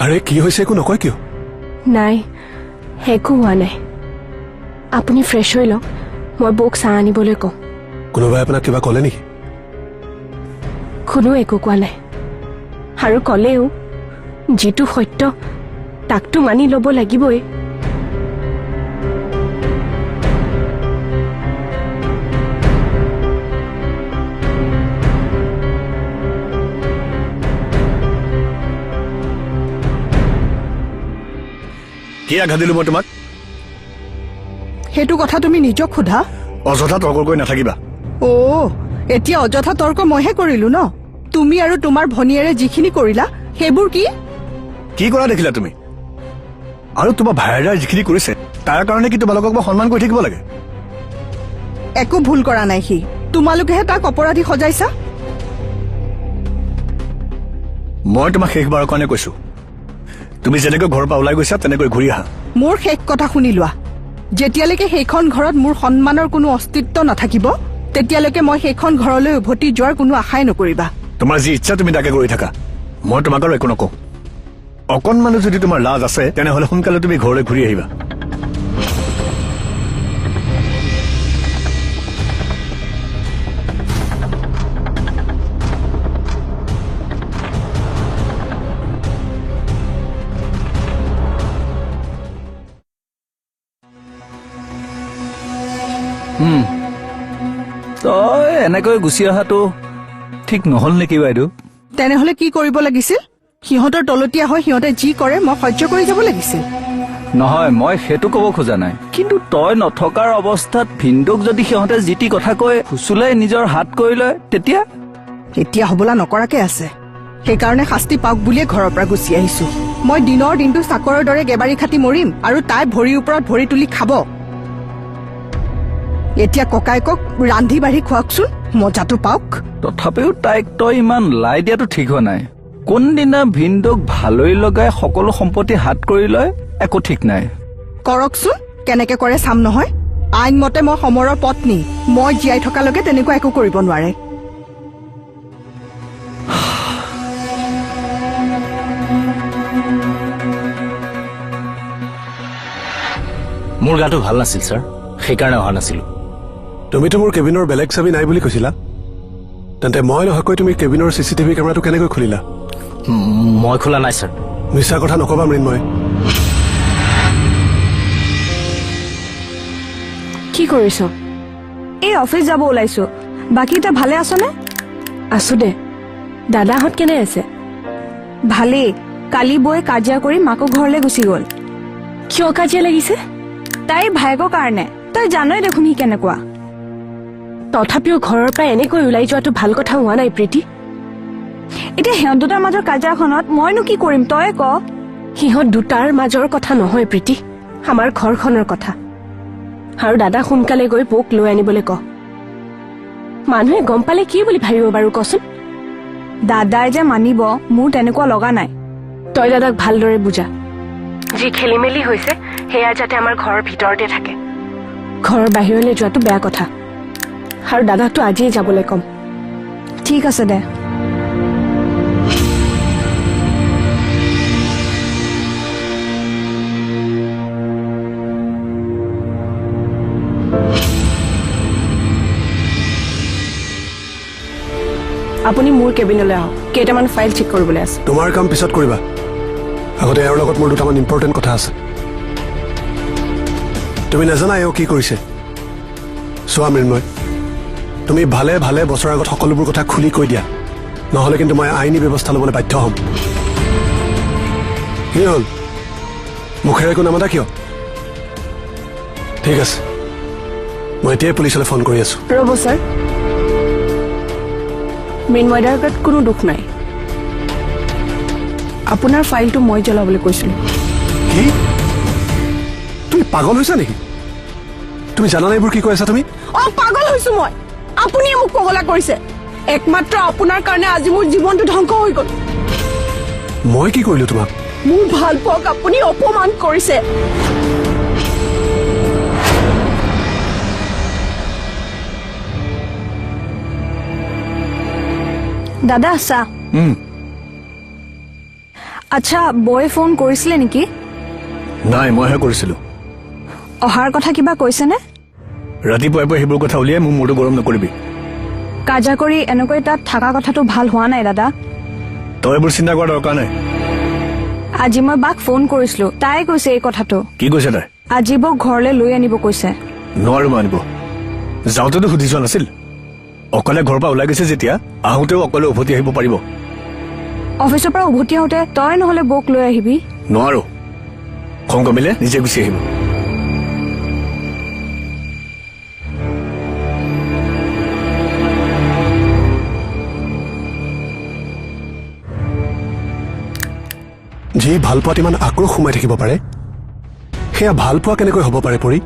আৰে কি হৈছে একো নকয় কিয়? নাই একো হোৱা নাই আপুনি ফ্ৰেছ হৈ লওক মই বৌক চাহ আনিবলৈ কওঁ কোনোবাই আপোনাক কিবা ক'লে নেকি? কোনো একো কোৱা নাই আৰু ক'লেও যিটো সত্য তাকটো মানি ল'ব লাগিবই কি আঘাত দিলো মই তোমাক? সেইটো কথা তুমি নিজক সোধা অযথা তৰ্ক কৰি নাথাকিবা এতিয়া অযথা তৰ্ক মইহে কৰিলো ন তুমি আৰু তোমাৰ ভনীয়েৰে যিখিনি কৰিলা সেইবোৰ কি কৰা দেখিলা তুমি আৰু তোমাৰ ভাইৰাই যিখিনি কৰিছে তাৰ কাৰণে কি তোমালোকক মই সন্মান কৰি থাকিব লাগে? একো ভুল কৰা নাই সি তোমালোকেহে তাক অপৰাধী সজাইছা মই তোমাক শেষবাৰৰ কাৰণে কৈছো তুমি যেনেকৈ ঘৰৰ পৰা ওলাই গৈছা তেনেকৈ ঘূৰি আহা মোৰ শেষ কথা শুনি লোৱা যেতিয়ালৈকে সেইখন ঘৰত মোৰ সন্মানৰ কোনো অস্তিত্ব নাথাকিব তেতিয়ালৈকে মই সেইখন ঘৰলৈ উভতি যোৱাৰ কোনো আশাই নকৰিবা তোমাৰ যি ইচ্ছা তুমি তাকে কৰি থাকা মই তোমাক আৰু একো নকওঁ অকণমানো যদি তোমাৰ লাজ আছে তেনেহ'লে সোনকালে তুমি ঘৰলৈ ঘূৰি আহিবা তই এনেকৈ গুচি অহাটো ঠিক নহল নেকি বাইদেউ? তেনেহলে কি কৰিব লাগিছিল সিহঁতৰ তলতীয়া হৈ সিহঁতে যি কৰে মই সহ্য কৰি যাব লাগিছিল নহয় মই সেইটো ক'ব খোজা নাই কিন্তু তই নথকাৰ অৱস্থাত ভিন্দুক যদি সিহঁতে যিটি কথা কয় ফুচুলাই নিজৰ হাত কৰি লয় তেতিয়া হবলা নকৰাকে আছে সেইকাৰণে শাস্তি পাওক বুলিয়ে ঘৰৰ পৰা গুচি আহিছো মই দিনৰ দিনটো চাকৰৰ দৰে গেবাৰী খাটি মৰিম আৰু তাই ভৰিৰ ওপৰত ভৰি তুলি খাব এতিয়া ককাইকক ৰান্ধি বাঢ়ি খুৱাকচোন মজাটো পাওক তথাপিও তাইক তই ইমান লাই দিয়াটো ঠিক হোৱা নাই কোনদিনা ভিন্দুক ভালৈ লগাই সকলো সম্পত্তি হাত কৰি লয় একো ঠিক নাই কৰকচোন কেনেকে কৰে চাম নহয় আইনমতে মই সমৰৰ পত্নী মই জীয়াই থকালৈকে তেনেকুৱা একো কৰিব নোৱাৰে মোৰ গাটো ভাল নাছিল ছাৰ সেইকাৰণে অহা নাছিলো তুমিতো মোৰ কেবিনৰ বেলেগ চাবি নাই বুলি কৈছিলা তেন্তে মই নহকৈ তুমি কেবিনৰ চিচিটিভি কেমেৰাটো কেনেকৈ খুলিলা মই খোলা নাই ছাৰ মিছা কথা নকবা মৃন্ময় কি কৰিছ এই অফিচ যাব ওলাইছো বাকী তই ভালে আছনে আছো দে দাদাহঁত কেনে আছে ভালেই কালি বৈ কাজিয়া কৰি মাকো ঘৰলৈ গুচি গ'ল কিয় কাজিয়া লাগিছে তাইৰ ভায়েকৰ কাৰণে তই জানই দেখোন সি কেনেকুৱা তথাপিও ঘৰৰ পৰা এনেকৈ ওলাই যোৱাটো ভাল কথা হোৱা নাই প্ৰীতি এতিয়া সিহঁত দুটাৰ মাজৰ কাজিয়াখনত মইনো কি কৰিম তই ক সিহঁত দুটাৰ মাজৰ কথা নহয় প্ৰীতি আমাৰ ঘৰখনৰ কথা আৰু দাদা সোনকালে গৈ বৌক লৈ আনিবলৈ ক মানুহে গম পালে কি বুলি ভাবিব বাৰু কচোন দাদাই যে মানিব মোৰ তেনেকুৱা লগা নাই তই দাদাক ভালদৰে বুজা যি খেলি মেলি হৈছে সেয়া যাতে আমাৰ ঘৰৰ ভিতৰতে থাকে ঘৰৰ বাহিৰলৈ যোৱাটো বেয়া কথা আৰু দাদাকতো আজিয়ে যাবলৈ কম ঠিক আছে দে আপুনি মোৰ কেবিনলৈ আহক কেইটামান ফাইল চেক কৰিবলৈ আছে তোমাৰ কাম পিছত কৰিবা আগতে এওঁৰ লগত মোৰ দুটামান ইম্পৰ্টেণ্ট কথা আছে তুমি নাজানা এওঁ কি কৰিছে চোৱা মৃন্ময় তুমি ভালে ভালে বছৰৰ আগত সকলোবোৰ কথা খুলি কৈ দিয়া নহ'লে কিন্তু মই আইনী ব্যৱস্থা ল'বলৈ বাধ্য হ'ম কি হ'ল মুখেৰে একো নামাতা কিয় ঠিক আছে মই এতিয়াই পুলিচলৈ ফোন কৰি আছো ৰ'ব ছাৰ মৃন্ময়দাৰ গাত কোনো দুখ নাই আপোনাৰ ফাইলটো মই জ্বলাবলৈ কৈছিলো কি তুমি পাগল হৈছা নেকি তুমি জানা নাই এইবোৰ কি কৈ আছা তুমি পাগল হৈছো মই আপুনিয়ে মোক পগলা কৰিছে একমাত্ৰ আপোনাৰ কাৰণে আজি মোৰ জীৱনটো ধ্বংস হৈ গ'ল মই কি কৰিলো তোমাক মোৰ ভাল পোৱাক আপুনি অপমান কৰিছে দাদা চা আচ্ছা বৌয়ে ফোন কৰিছিলে নেকি? নাই মইহে কৰিছিলো। অহাৰ কথা কিবা কৈছেনে? ৰাতিপুৱাই পুৱাই সেইবোৰ কথা উলিয়াই মোৰ মূৰটো গৰম নকৰিবি। কাজিয়া কৰি এনেকৈ তাত থকা কথাটো ভাল হোৱা নাই দাদা। তই এইবোৰ চিন্তা কৰাৰ দৰকাৰ নাই। আজি মই বাক ফোন কৰিছিলো, তাই কৈছে এই কথাটো। কি কৈছে তাই? আজি বৌক ঘৰলৈ লৈ আনিব কৈছে। নোৱাৰো মই আনিব। যাওঁতেতো সুধি যোৱা নাছিল। অকলে ঘৰৰ পৰা ওলাই গৈছে যেতিয়া আহোঁতেও অকলে উভতি আহিব পাৰিব। অফিচৰ পৰা উভতি আহোঁতে তই নহলে বৌক লৈ আহিবি। নোৱাৰো, খং কমিলে নিজে গুচি আহিব। যি ভাল পোৱাত ইমান আক্ৰোশ সোমাই থাকিব পাৰে, সেয়া ভাল পোৱা কেনেকৈ হ'ব পাৰে পৰি?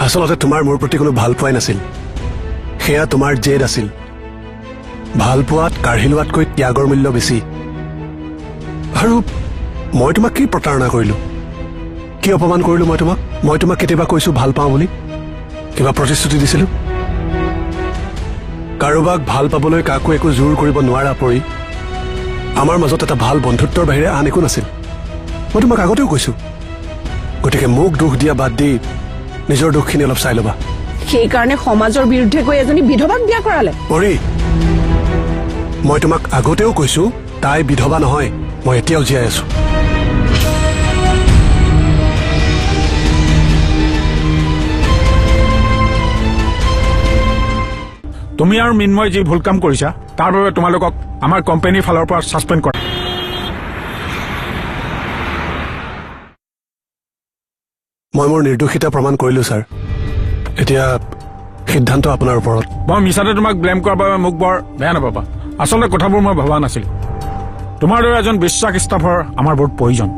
আচলতে তোমাৰ মোৰ প্ৰতি কোনো ভাল পোৱাই নাছিল, সেয়া তোমাৰ জেদ আছিল। ভাল পোৱাত কাঢ়ি লোৱাতকৈ ত্যাগৰ মূল্য বেছি। আৰু মই তোমাক কি প্ৰতাৰণা কৰিলো, কি অপমান কৰিলো মই তোমাক কেতিয়াবা কৈছো ভাল পাওঁ বুলি? কিবা প্ৰতিশ্ৰুতি দিছিলো? কাৰোবাক ভাল পাবলৈ কাকো একো জোৰ কৰিব নোৱাৰা পৰি আমাৰ মাজত এটা ভাল বন্ধুত্বৰ বাহিৰে আন একো নাছিল। মই তোমাক আগতেও কৈছো। গতিকে মোক দোষ দিয়া বাদ দি নিজৰ দুখখিনি অলপ চাই ল'বা। সেইকাৰণে সমাজৰ বিৰুদ্ধে গৈ এজনী বিধৱাক বিয়া কৰালে। পৰি, মই তোমাক আগতেও কৈছো তাই বিধৱা নহয়, মই এতিয়াও জীয়াই আছো। তুমি আৰু মিন্ময় যি ভুল কাম কৰিছা তাৰ বাবে তোমালোকক আমাৰ কোম্পানীৰ ফালৰ পৰা ছাছপেণ্ড কৰা। মই মোৰ নিৰ্দোষিতা প্ৰমাণ কৰিলো ছাৰ। এতিয়া সিদ্ধান্ত আপোনাৰ ওপৰত। মই মিছাতে তোমাক ব্লেম কৰাৰ বাবে মোক বৰ বেয়া নাপাবা। আচলতে কথাবোৰ মই ভবা নাছিলো। তোমাৰ দৰে এজন বিশ্বাস ষ্টাফৰ আমাৰ বহুত প্ৰয়োজন।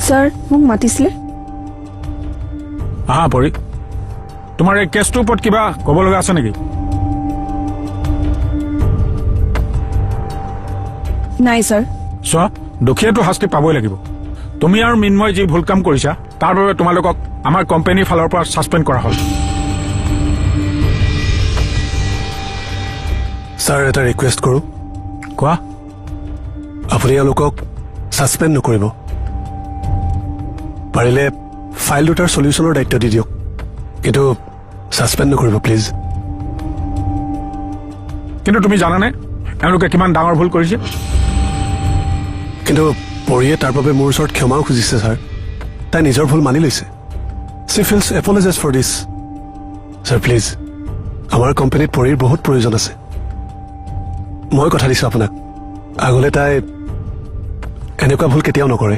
ছাৰ মোক মাতিছিলে। আহা পৰি, তোমাৰ এই কেছটোৰ ওপৰত কিবা ক'ব লগা আছে নেকি? নাই ছাৰ। চোৱা, দোষীয়েতো শাস্তি পাবই লাগিব। তুমি আৰু মিন্ময় যি ভুল কাম কৰিছা তাৰ বাবে তোমালোকক আমাৰ কোম্পানীৰ ফালৰ পৰা ছাছপেণ্ড কৰা হ'ল। ছাৰ এটা ৰিকুৱেষ্ট কৰো। কোৱা। আপুনি এওঁলোকক ছাছপেণ্ড নকৰিব। পাৰিলে ফাইল দুটাৰ চলিউশ্যনৰ দায়িত্ব দি দিয়ক, কিন্তু ছাছপেণ্ড নকৰিব প্লিজ। কিন্তু তুমি জানানে এওঁলোকে কিমান ডাঙৰ ভুল কৰিছে? কিন্তু পৰিয়ে তাৰ বাবে মোৰ ওচৰত ক্ষমাও খুজিছে ছাৰ। তাই নিজৰ ভুল মানি লৈছে। She feels apologize for this. Sir please, আমাৰ কোম্পানীত পৰিৰ বহুত প্ৰয়োজন আছে। মই কথা দিছো আপোনাক, আগলৈ তাই এনেকুৱা ভুল কেতিয়াও নকৰে।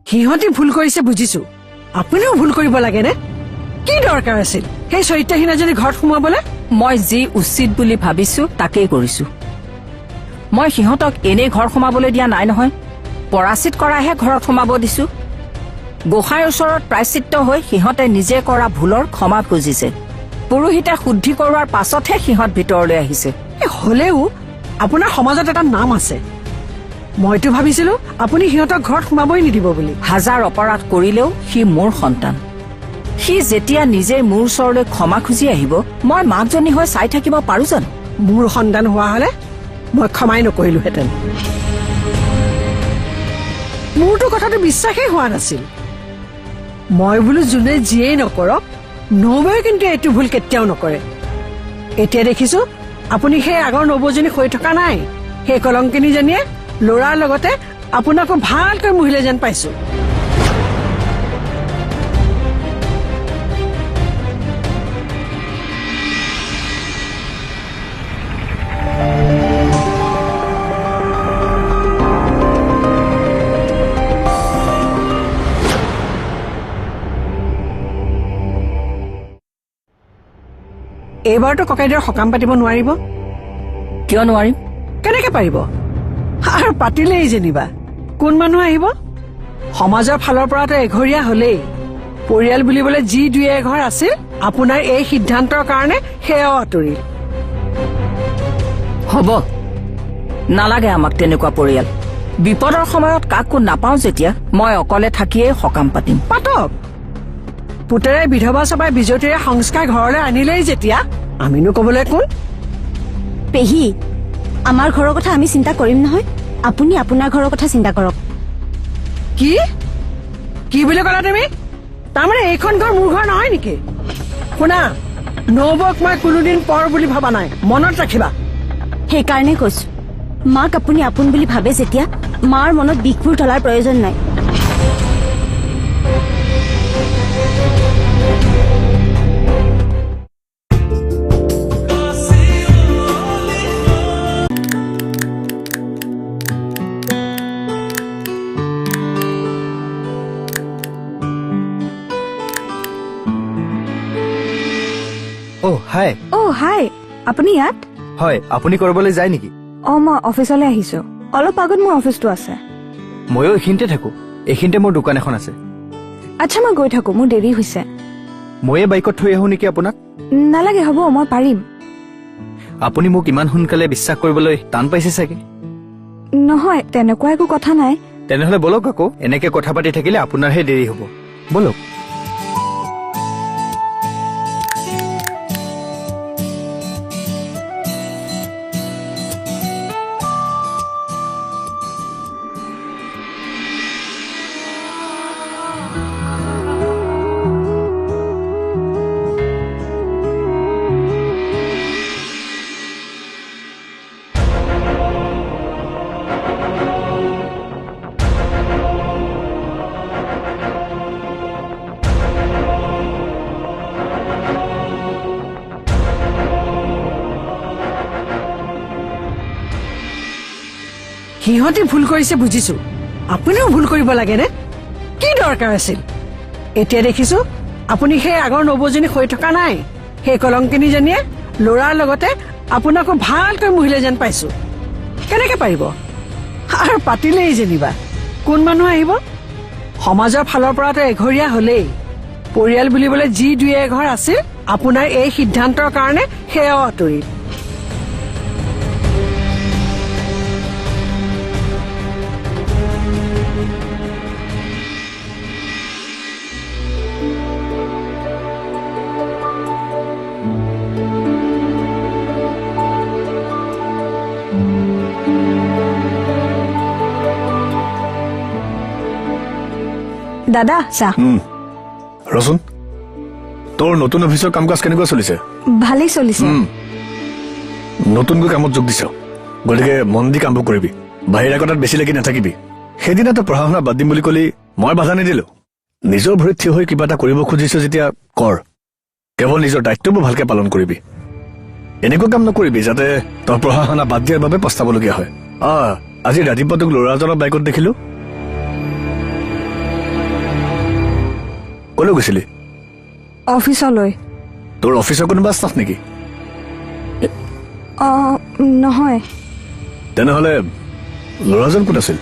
সিহঁতি ভুল কৰিছে বুজিছো, আপুনিও ভুল কৰিব লাগে নে? কি দৰকাৰ আছিল সেই চৰিত্ৰহীন এজনী ঘৰত সোমাবলৈ? মই যি উচিত বুলি ভাবিছো তাকেই কৰিছো। মই সিহঁতক এনেই ঘৰ সোমাবলৈ দিয়া নাই নহয়, পৰাচিত কৰাহে ঘৰত সোমাব দিছো। গোসাঁইৰ ওচৰত প্ৰায়চিত্ত হৈ সিহঁতে নিজে কৰা ভুলৰ ক্ষমা খুজিছে। পুৰোহিতে শুদ্ধি কৰোৱাৰ পাছতহে সিহঁত ভিতৰলৈ আহিছে। হলেও আপোনাৰ সমাজত এটা নাম আছে। মইতো ভাবিছিলো আপুনি সিহঁতক ঘৰত সোমাবই নিদিব বুলি। হাজাৰ অপৰাধ কৰিলেও সি মোৰ সন্তান। সি যেতিয়া নিজে মোৰ ওচৰলৈ ক্ষমা খুজি আহিব, মই মাকজনী হৈ চাই থাকিব পাৰো জানো? মোৰ সন্তান হোৱা হলে মই ক্ষমাই নকৰিলোহেঁতেন। মোৰতো কথাটো বিশ্বাসেই হোৱা নাছিল। মই বোলো যোনে যিয়েই নকৰক, নবৌয়ে কিন্তু এইটো ভুল কেতিয়াও নকৰে। এতিয়া দেখিছো আপুনি সেই আগৰ নবৌজনী হৈ থকা নাই। সেই কলংকিনীজনীয়ে ল'ৰাৰ লগতে আপোনাকো ভালকৈ মুহিলে যেন পাইছো। এইবাৰতো ককাইদেউৰ সকাম পাতিব নোৱাৰিব। কিয় নোৱাৰিম? কেনেকে পাৰিব? আৰু পাতিলেই যেনিবা কোন মানুহ আহিব? সমাজৰ ফালৰ পৰাতো এঘৰীয়া হলেই। পৰিয়াল বুলিবলৈ যি দুই এঘৰ আছিল, আপোনাৰ এই সিদ্ধান্তৰ কাৰণে সেয়াও আঁতৰিল। হ'ব, নালাগে আমাক তেনেকুৱা পৰিয়াল। বিপদৰ সময়ত কাকো নাপাওঁ যেতিয়া মই অকলে থাকিয়েই সকাম পাতিম। পাতক। পুতেৰে বিধৱা সভাই বিজতীৰে সংস্কাৰ ঘৰলৈ আনিলেই যেতিয়া আমিনো কবলৈ কোন? পেহী আমাৰ ঘৰৰ কথা আমি চিন্তা কৰিম নহয়, আপুনি আপোনাৰ ঘৰৰ কথা চিন্তা কৰক। কি কি বুলি ক'লা তুমি? তাৰমানে এইখন ঘৰ মোৰ ঘৰ নহয় নেকি? শুনা, নবৌক মই কোনোদিন পৰ বুলি ভবা নাই, মনত ৰাখিবা। সেইকাৰণে কৈছো, মাক আপুনি আপোন বুলি ভাবে যেতিয়া মাৰ মনত বিষবোৰ তলাৰ প্ৰয়োজন নাই। হাই। হাই, আপুনি ইয়াত? হয়, আপুনি কৰিবলৈ যায় নেকি? মই অফিচলৈ আহিছো। অলপ আগত মোৰ অফিচটো আছে। ময়ো এইখিনিতে থাকো। এইখিনিতে মোৰ দোকান এখন আছে। আচ্ছা, মই গৈ থাকো, মোৰ দেৰি হৈছে। ময়ে বাইকত থৈ আহো নেকি আপোনাক? নালাগে, হ'ব, মই পাৰিম। আপুনি মোক ইমান সোনকালে বিশ্বাস কৰিবলৈ টান পাইছে চাগে। নহয়, তেনেকুৱা একো কথা নাই। তেনেহলে বলক আকৌ, এনেকে কথা পাতি থাকিলে আপোনাৰহে দেৰি হ'ব। বলক। সিহঁতে ভুল কৰিছে বুজিছো, আপুনিও ভুল কৰিব লাগেনে? কি দৰকাৰ আছিল? এতিয়া দেখিছো আপুনি সেই আগৰ নবৌজনী হৈ থকা নাই। সেই কলংকিনীজনীয়ে ল'ৰাৰ লগতে আপোনাকো ভালকৈ মুহিলে যেন পাইছো। কেনেকে পাৰিব? আৰু পাতিলেই যেনিবা কোন মানুহ আহিব? সমাজৰ ফালৰ পৰাতো এঘৰীয়া হলেই। পৰিয়াল বুলিবলৈ যি দুই এঘৰ আছিল, আপোনাৰ এই সিদ্ধান্তৰ কাৰণে সেয়াও আঁতৰিল। দাদা, চাহ। ৰচোন, তোৰ নতুন অফিচৰ কাম কাজ কেনেকুৱা চলিছে? ভালেই চলিছে। নতুনকৈ কামত যোগ দিছ, গতিকে মন দি কামবোৰ কৰিবি। বাহিৰা কথাত বেছি লাগি নাথাকিবি। সেইদিনা তই পঢ়া শুনা বাদ দিম বুলি কলি, মই বাধা নিদিলো। নিজৰ ভৰিত থিয় হৈ কিবা এটা কৰিব খুজিছ যেতিয়া কৰ। কেৱল নিজৰ দায়িত্ববোৰ ভালকে পালন কৰিবি। এনেকুৱা কাম নকৰিবি যাতে তই পঢ়া শুনা বাদ দিয়াৰ বাবে পস্তাবলগীয়া হয়। আজি ৰাতিপুৱা তোক ল'ৰাজনৰ বাইকত দেখিলো। কলৈ গৈছিলি? অফিচলৈ। তোৰ অফিচৰ কোনোবা ষ্টাফ নেকি? নহয়। তেনেহলে ল'ৰাজন কোন আছিল?